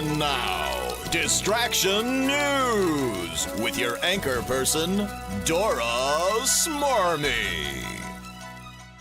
And now, Distraction News with your anchor person, Dora Smarmy.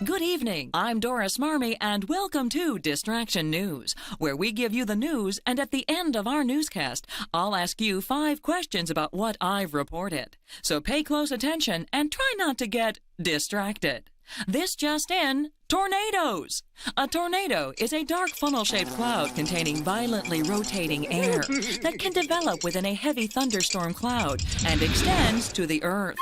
Good evening. I'm Dora Smarmy, and welcome to Distraction News, where we give you the news, and at the end of our newscast, I'll ask you 5 questions about what I've reported. So pay close attention and try not to get distracted. This just in, tornadoes. A tornado is a dark funnel-shaped cloud containing violently rotating air that can develop within a heavy thunderstorm cloud and extends to the earth.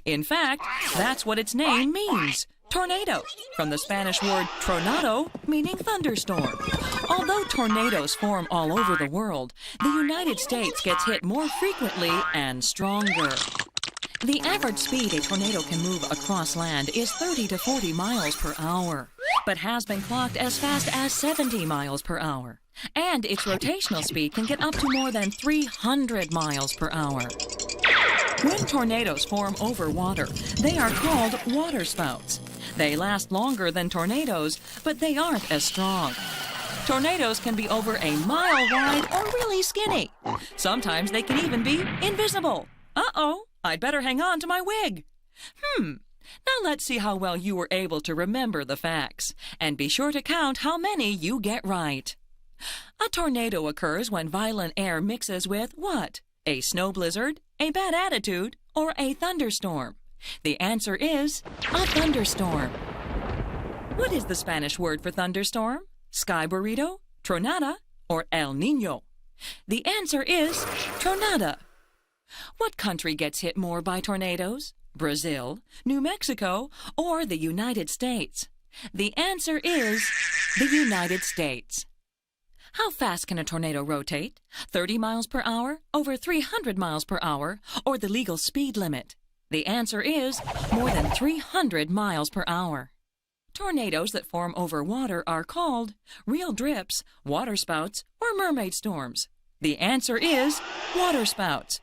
In fact, that's what its name means. Tornado, from the Spanish word tronado, meaning thunderstorm. Although tornadoes form all over the world, the United States gets hit more frequently and stronger. The average speed a tornado can move across land is 30 to 40 miles per hour, but has been clocked as fast as 70 miles per hour. And its rotational speed can get up to more than 300 miles per hour. When tornadoes form over water, they are called waterspouts. They last longer than tornadoes, but they aren't as strong. Tornadoes can be over a mile wide or really skinny. Sometimes they can even be invisible. Uh-oh, I'd better hang on to my wig. Now let's see how well you were able to remember the facts. And be sure to count how many you get right. A tornado occurs when violent air mixes with what? A snow blizzard, a bad attitude, or a thunderstorm? The answer is a thunderstorm. What is the Spanish word for thunderstorm? Sky burrito, tronada, or El Niño? The answer is tronada. What country gets hit more by tornadoes? Brazil, New Mexico, or the United States? The answer is the United States. How fast can a tornado rotate? 30 miles per hour, over 300 miles per hour, or the legal speed limit? The answer is more than 300 miles per hour. Tornadoes that form over water are called real drips, waterspouts, or mermaid storms. The answer is waterspouts.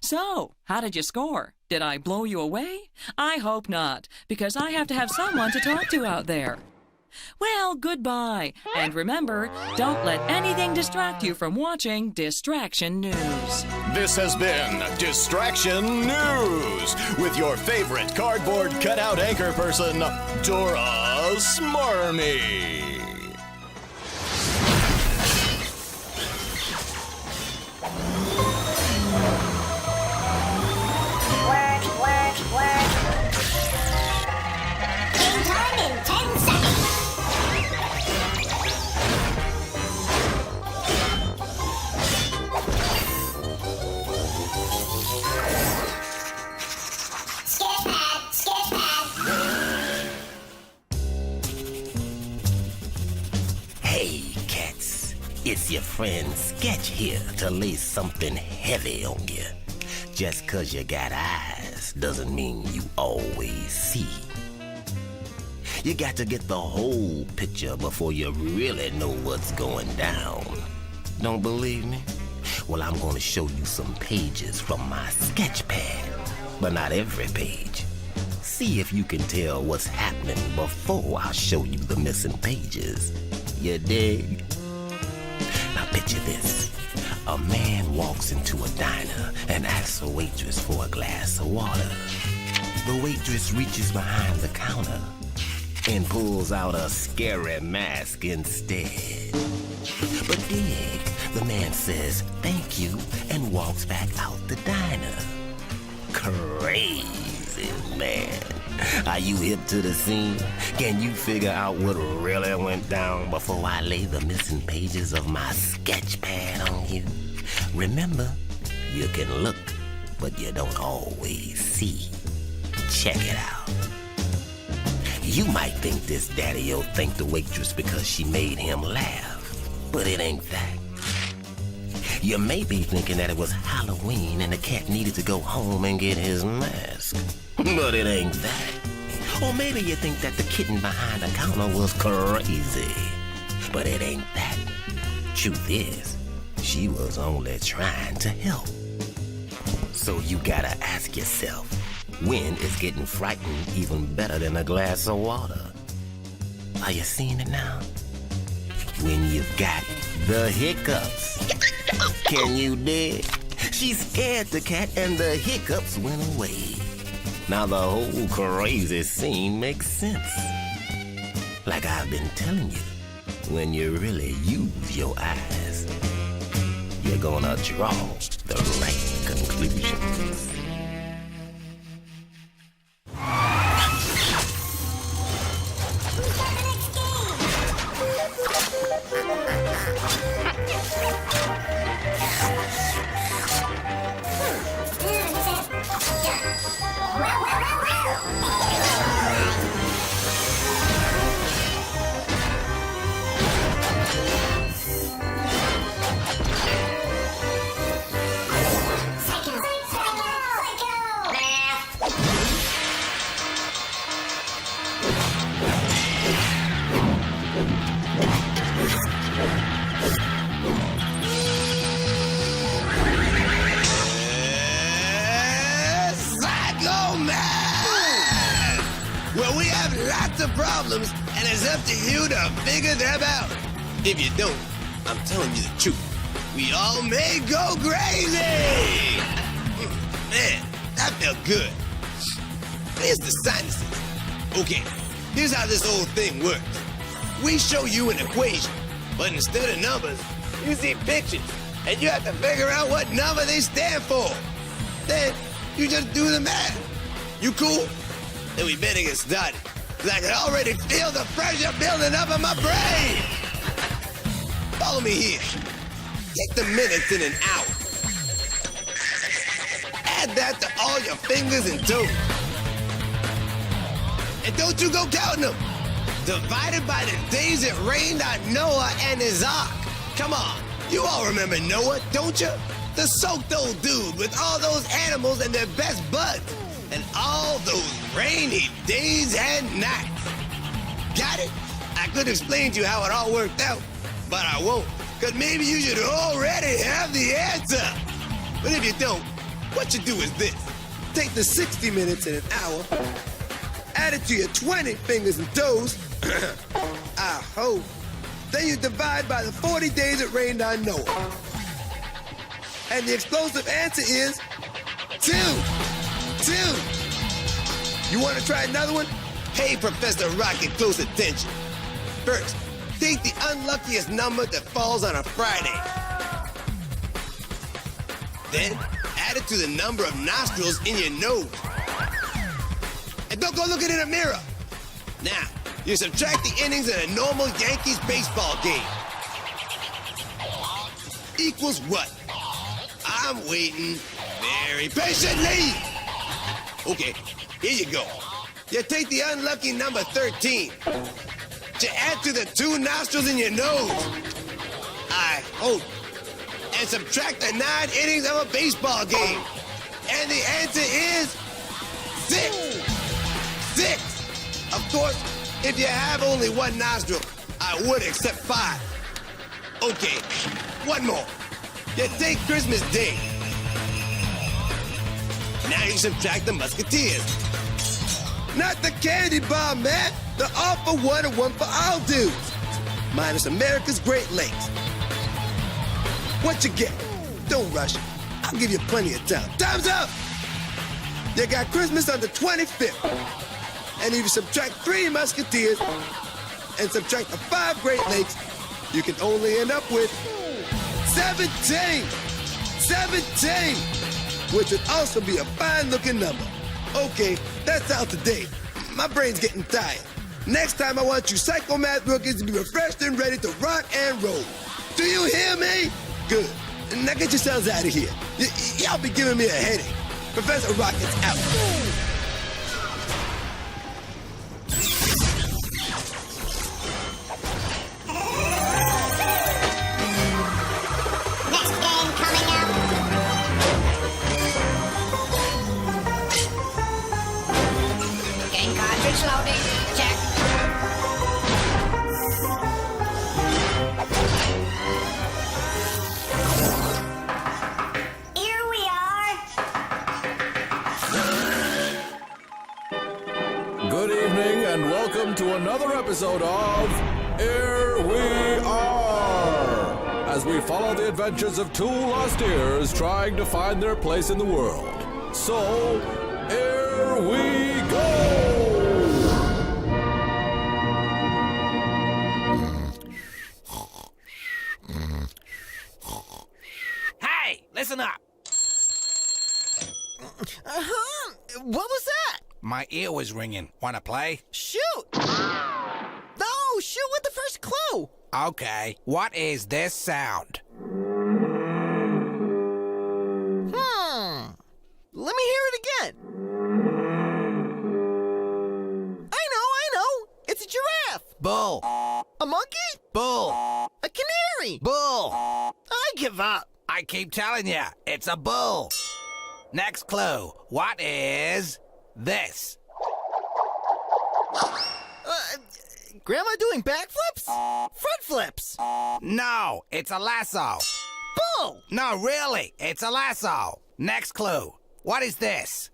So, how did you score? Did I blow you away? I hope not, because I have to have someone to talk to out there. Well, goodbye. And remember, don't let anything distract you from watching Distraction News. This has been Distraction News with your favorite cardboard cutout anchor person, Dora Smarmy. Work. Game time in 10 seconds. Sketchpad. Hey, cats. It's your friend Sketch here to lay something heavy on you. Just 'cause you got eyes doesn't mean you always see. You got to get the whole picture before you really know what's going down. Don't believe me? Well, I'm going to show you some pages from my Sketchpad, but not every page. See if you can tell what's happening before I show you the missing pages. You dig? Now picture this. A man walks into a diner and asks a waitress for a glass of water. The waitress reaches behind the counter and pulls out a scary mask instead. But dig, the man says thank you and walks back out the diner. Crazy, man. Are you hip to the scene? Can you figure out what really went down before I lay the missing pages of my Sketchpad on you? Remember, you can look, but you don't always see. Check it out. You might think this daddy-o thanked the waitress because she made him laugh, but it ain't that. You may be thinking that it was Halloween and the cat needed to go home and get his mask, but it ain't that. Or maybe you think that the kitten behind the counter was crazy, but it ain't that. Truth is, she was only trying to help. So you gotta ask yourself, when is getting frightened even better than a glass of water? Are you seeing it now? When you've got the hiccups. Can you dig? She scared the cat and the hiccups went away. Now the whole crazy scene makes sense. Like I've been telling you, when you really use your eyes, you're gonna draw the right conclusions. Well, we have lots of problems, and it's up to you to figure them out. If you don't, I'm telling you the truth. We all may go crazy! Man, that felt good. Here's the sinuses. Okay, here's how this whole thing works. We show you an equation, but instead of numbers, you see pictures, and you have to figure out what number they stand for. Then, you just do the math. You cool? Then we better get started, because I can already feel the pressure building up in my brain. Follow me here. Take the minutes in an hour. Add that to all your fingers and toes. And don't you go counting them. Divided by the days it rained on Noah and his ark. Come on, you all remember Noah, don't you? The soaked old dude with all those animals and their best buds. And all those rainy days and nights. Got it? I could explain to you how it all worked out, but I won't, because maybe you should already have the answer. But if you don't, what you do is this. Take the 60 minutes in an hour, add it to your 20 fingers and toes, I hope. Then you divide by the 40 days it rained on Noah. And the explosive answer is 2. You want to try another one? Hey, Professor Rocket, close attention. First, take the unluckiest number that falls on a Friday. Then, add it to the number of nostrils in your nose. And don't go looking in a mirror. Now, you subtract the innings in a normal Yankees baseball game. Equals what? I'm waiting very patiently. Okay, here you go. You take the unlucky number 13. You add to the 2 nostrils in your nose. I hope. And subtract the 9 innings of a baseball game. And the answer is 6. 6. Of course, if you have only 1 nostril, I would accept 5. Okay, one more. You take Christmas Day. Now you subtract the Musketeers. Not the candy bar, man. The all for one and one for all dudes. Minus America's Great Lakes. What you get? Don't rush. I'll give you plenty of time. Time's up! You got Christmas on the 25th. And if you subtract 3 Musketeers and subtract the 5 Great Lakes, you can only end up with 17! 17! Which would also be a fine-looking number. Okay, that's out today. My brain's getting tired. Next time I want you psychomath rookies to be refreshed and ready to rock and roll. Do you hear me? Good. Now get yourselves out of here. Y'all be giving me a headache. Professor Rocket's out. Next game coming up. Game cartridge loading. Check. Here we are. Good evening and welcome to another episode of Here We Are. as we follow the adventures of two lost ears trying to find their place in the world. So, here we go! Hey, listen up. What was that? My ear was ringing. Want to play? Shoot! No, shoot with the first clue. Okay. What is this sound? Let me hear it again. I know. It's a giraffe. Bull. A monkey? Bull. A canary. Bull. I give up. I keep telling you, it's a bull. Next clue. What is this? Grandma doing backflips? Front flips. No, it's a lasso. Bull. No, really, it's a lasso. Next clue. What is this?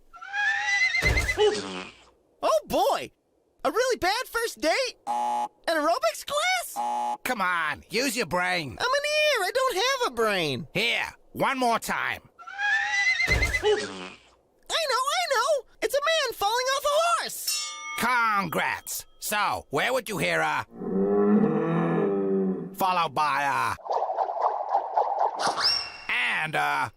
Oh boy. A really bad first date? An aerobics class? Come on, use your brain. I'm an ear. I don't have a brain. Here, one more time. I know. It's a man falling off a horse. Congrats. So, where would you hear a... followed by a... and a...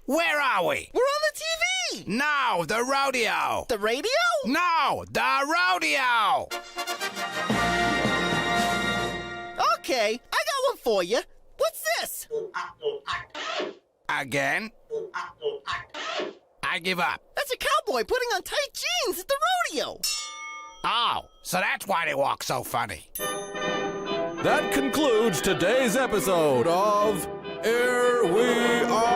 Where are we? We're on the TV. No, the rodeo. The radio? No, the rodeo. Okay, I got one for you. What's this? Again? I give up. That's a cowboy putting on tight jeans at the rodeo. Oh, so that's why they walk so funny. That concludes today's episode of Here We Are!